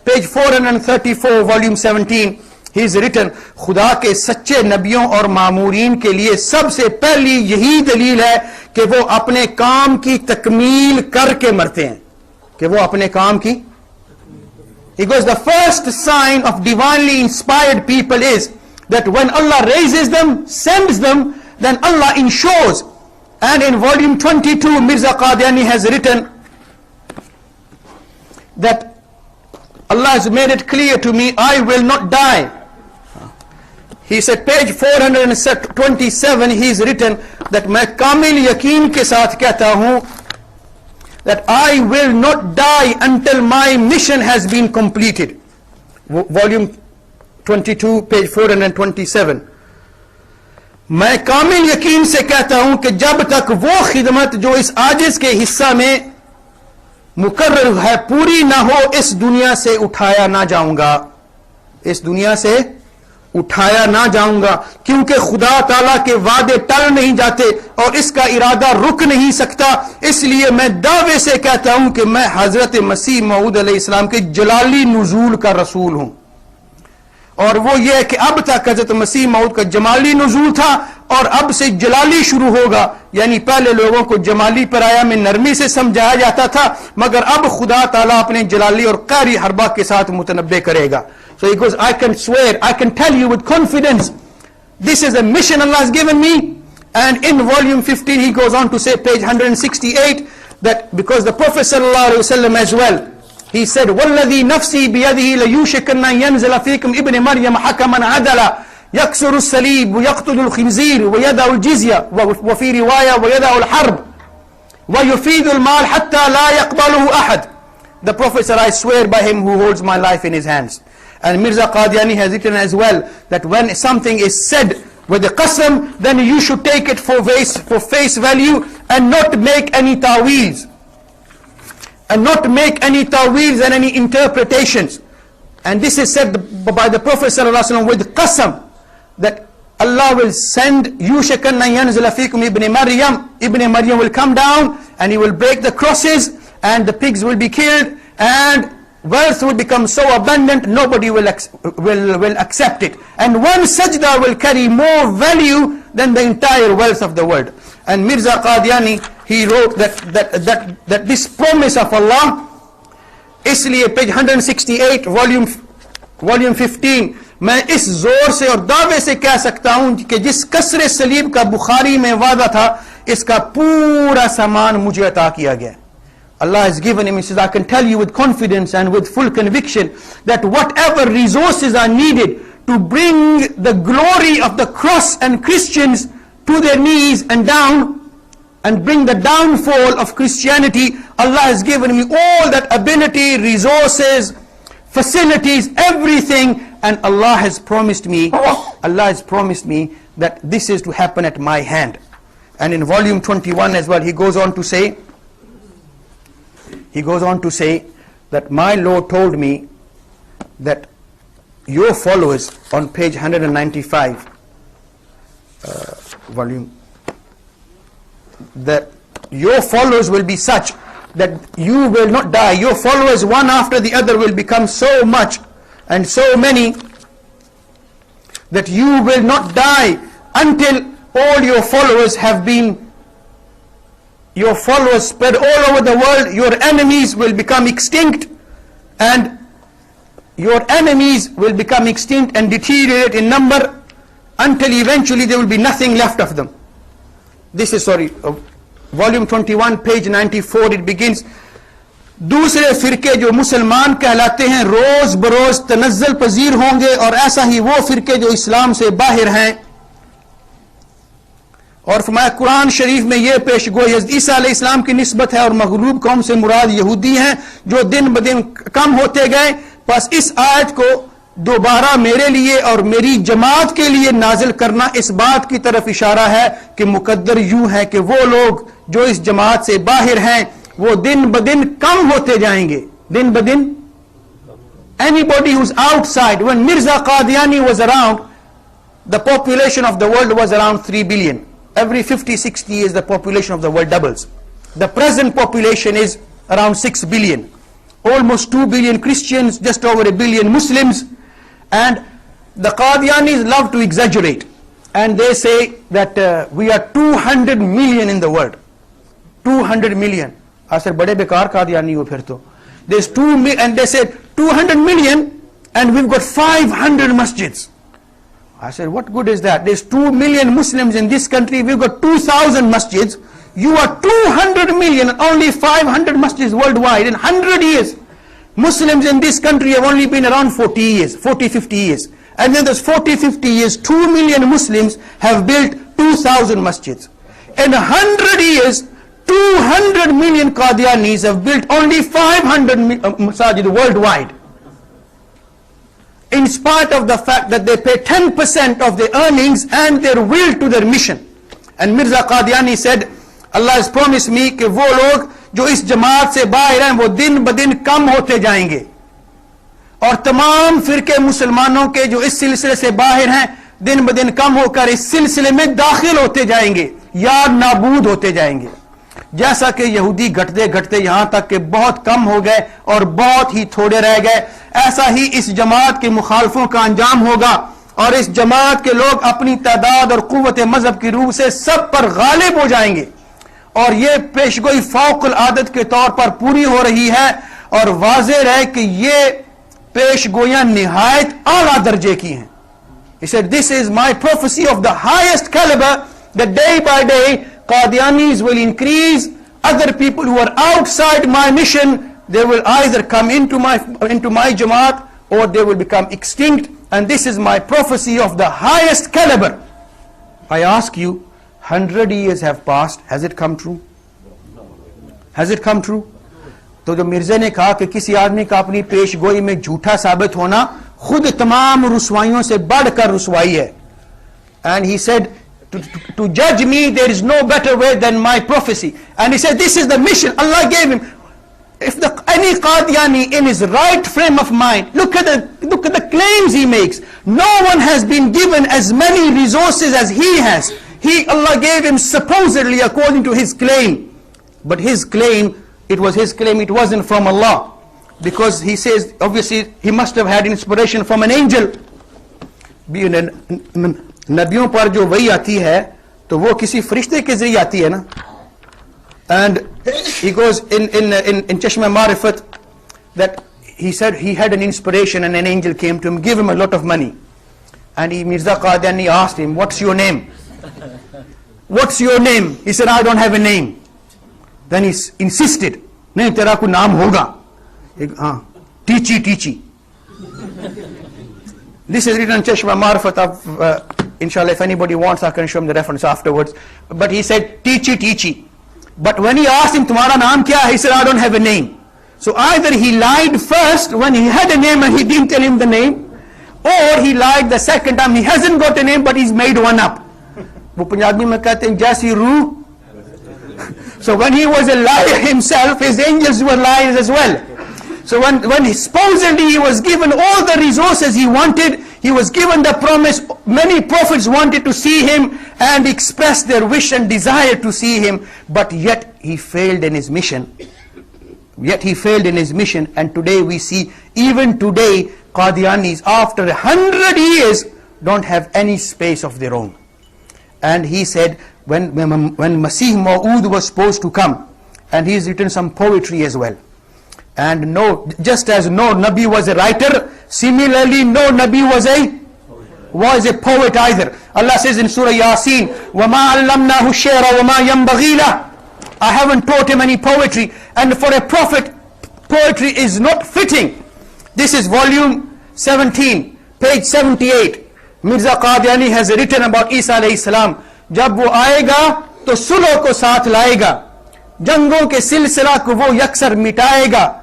Page 434 volume 17 he is written, खुदा के सच्चे नबियों और मामूरीन के लिए सबसे पहली यही दलील है कि वो अपने काम की तकमील करके मरते हैं, कि वो अपने काम की. He goes, the first sign of divinely inspired people is that when Allah raises them, sends them, then Allah ensures. And in volume 22, Mirza Qadiani has written that Allah has made it clear to me, I will not die. He said, page 427, he's written that मैं कामिल यकीन के साथ कहता हूँ that I will not die until my mission has been completed. Volume 22, page 427. मैं कामिल यकीन से कहता हूं कि जब तक वो खिदमत जो इस आजिज के हिस्सा में मुकर्रर है पूरी ना हो, इस दुनिया से उठाया ना जाऊंगा, इस दुनिया से उठाया ना जाऊंगा, क्योंकि खुदा ताला के वादे टल नहीं जाते और इसका इरादा रुक नहीं सकता. इसलिए मैं दावे से कहता हूं कि मैं हजरत मसीह मऊद अलैहिस्सलाम के जलाली नुजूल का रसूल हूं. और वो ये है कि अब तक हजरत मसीह मऊद का जमाली नुजूल था और अब से जलाली शुरू होगा. यानी पहले लोगों को जमाली पराया में नरमी से समझाया जाता था, मगर अब खुदा ताला अपने जलाली और कारी हरबा के साथ मुतनब्बे करेगा. So he goes, I can swear, I can tell you with confidence, this is a mission Allah has given me. And in volume 15 he goes on to say, page 168, that because the Prophet sallallahu alaihi wasallam as well, he said, وَالَّذِي نَفْسِي بِيَدِهِ لَيُوشِكَنَّ يَنْزِلَ فِيكُمْ ابْنِ مَرْيَمَ حَكَمًا عَدَلًا يَكْسُرُ الصَّلِيبَ وَيَقْتُلُ الْخِنْزِيرَ وَيَدَعُ الْجِزْيَةَ وفي رواية وَيَدَعُ الْحَرْبَ وَيُفِيدُ المال حتى لا يقبله أحد. The Prophet said, I swear by him who holds my life in his hands. And Mirza Qadiani has written as well that when something is said with the qasam, then you should take it for face value and not make any ta'weels. And not make any ta'weels and any interpretations. And this is said by the Prophet ﷺ with qasam, that Allah will send Yushakanna yanzila fikum ibn Maryam. Ibn Maryam will come down and he will break the crosses and the pigs will be killed and wealth will become so abundant nobody will accept it. And one sajda will carry more value than the entire wealth of the world. And Mirza Qadiani, he wrote that this promise of Allah, इसलिए page 168 volume 15, मैं इस जोर से और दावे से कह सकता हूं कि जिस कसरे सलीब का बुखारी में वादा था, इसका पूरा सामान मुझे अता किया गया. Allah has given him, he says, I can tell you with confidence and with full conviction that whatever resources are needed to bring the glory of the cross and Christians to their knees and down, and bring the downfall of Christianity, Allah has given me all that ability, resources, facilities, everything, and Allah has promised me that this is to happen at my hand. And in volume 21 as well, he goes on to say that my Lord told me that your followers, on page 195 volume, that your followers will be such that you will not die. Your followers one after the other will become so much and so many that you will not die until all your followers have been, your followers spread all over the world. Your enemies will become extinct, and your enemies will become extinct and deteriorate in number until eventually there will be nothing left of them. This is volume 21 page 94. It begins, दूसरे फिरके जो मुसलमान कहलाते हैं रोज बरोज तनज्जुल पजीर होंगे, और ऐसा ही वो फिरके जो इस्लाम से बाहर हैं. और फरमाया कुरान शरीफ में ये पेश गोई हज़रत ईसा अलैहिस्सलाम की निस्बत है और मगलूब कौम से मुराद यहूदी हैं जो दिन ब दिन कम होते गए. बस इस आयत को दोबारा मेरे लिए और मेरी जमात के लिए नाजिल करना इस बात की तरफ इशारा है कि मुकद्दर यूं है कि वो लोग जो इस जमात से बाहर हैं वो दिन ब दिन कम होते जाएंगे, दिन ब दिन. Anybody who's outside, when Mirza Qadiani was around, the population of the world was around 3 billion. Every 50-60 years the population of the world doubles. The present population is around 6 billion. almost 2 billion Christians, just over 1 billion Muslims, and the Qadianis love to exaggerate, and they say that we are 200 million in the world. 200 million. I said, bade bekar Qadiani ho phir to. There's 2 million, and they said 200 million, and we've got 500 masjids. I said, what good is that? There's 2 million Muslims in this country, we've got 2,000 masjids. You are 200 million, only 500 masjids worldwide. In 100 years, Muslims in this country have only been around 40 years, 40, 50 years. And then those 40, 50 years, 2 million Muslims have built 2,000 masjids. In 100 years, 200 million Qadianis have built only 500 masajid worldwide. In spite of the fact that they pay 10% of their earnings and their will to their mission. And Mirza Qadiani said, Allah has promised me कि वो लोग जो इस जमात से बाहर हैं वो दिन ब दिन कम होते जाएंगे, और तमाम फिरके मुसलमानों के जो इस सिलसिले से बाहर हैं दिन ब दिन कम होकर इस सिलसिले में दाखिल होते जाएंगे या नाबूद होते जाएंगे। जैसा कि यहूदी घटते घटते यहां तक कि बहुत कम हो गए और बहुत ही थोड़े रह गए, ऐसा ही इस जमात के मुखालफों का अंजाम होगा, और इस जमात के लोग अपनी तादाद और कुव्वत मजहब की रूह से सब पर गालिब हो जाएंगे। और ये पेशगोई फौकुल आदत के तौर पर पूरी हो रही है, और वाज़ेह है कि ये पेशगोयां निहायत आला दर्जे की हैं। He said, this is my prophecy of the highest caliber, that day by day Qadianis will increase. Other people who are outside my mission, they will either come into my Jamaat or they will become extinct. And this is my prophecy of the highest caliber. I ask you, 100 years have passed. Has it come true? Has it come true? तो जो मिर्जा ने कहा कि किसी आदमी का अपनी पेशगोई में झूठा साबित होना खुद तमाम रुसवाइयों से बढ़कर रुसवाई है. And he said, to judge me there is no better way than my prophecy. And he said, this is the mission Allah gave him. If any Qadiani in his right frame of mind, look at the claims he makes. No one has been given as many resources as he has. Allah gave him supposedly according to his claim, but his claim, it was his claim, it wasn't from Allah, because he says obviously he must have had inspiration from an angel. नबियों पर जो वही आती है तो वो किसी फरिश्ते के जरिए आती है ना. And he goes in Chashma Marifat that he said he had an inspiration and an angel came to him, give him a lot of money, and Mirza Qadiani asked him, what's your name? What's your name? He said, I don't have a name. Then he insisted, nahi tera koi naam hoga. Teachy. This is written in Chashma Marifat. Inshallah, if anybody wants, I can show him the reference afterwards. But he said, Teachy. But when he asked him, Tumhara naam kya hai? He said, I don't have a name. So either he lied first when he had a name and he didn't tell him the name, or he lied the second time, he hasn't got a name but he's made one up. वो पंजाबी में कहते हैं जैसी रूह. So when he was a liar himself, his angels were liars as well. So when supposedly he was given all the resources he wanted, he was given the promise, many prophets wanted to see him and express their wish and desire to see him, but yet he failed in his mission. And today we see, even today, Qadianis after 100 years don't have any space of their own. And he said, when Masih Ma'ud was supposed to come, and he's written some poetry as well. And just as no Nabi was a writer, similarly no Nabi was a poet either. Allah says in Surah Yasin, وَمَا عَلَّمْنَاهُ الشِّعْرَ وَمَا يَنْبَغِي لَهُ. I haven't taught him any poetry, and for a prophet, poetry is not fitting. This is volume 17, page 78. Mirza Qadiani has written about Isa alayhi salam. जब वो आएगा तो सुलह को साथ लाएगा, जंगों के सिलसिला को वो यकसर मिटाएगा.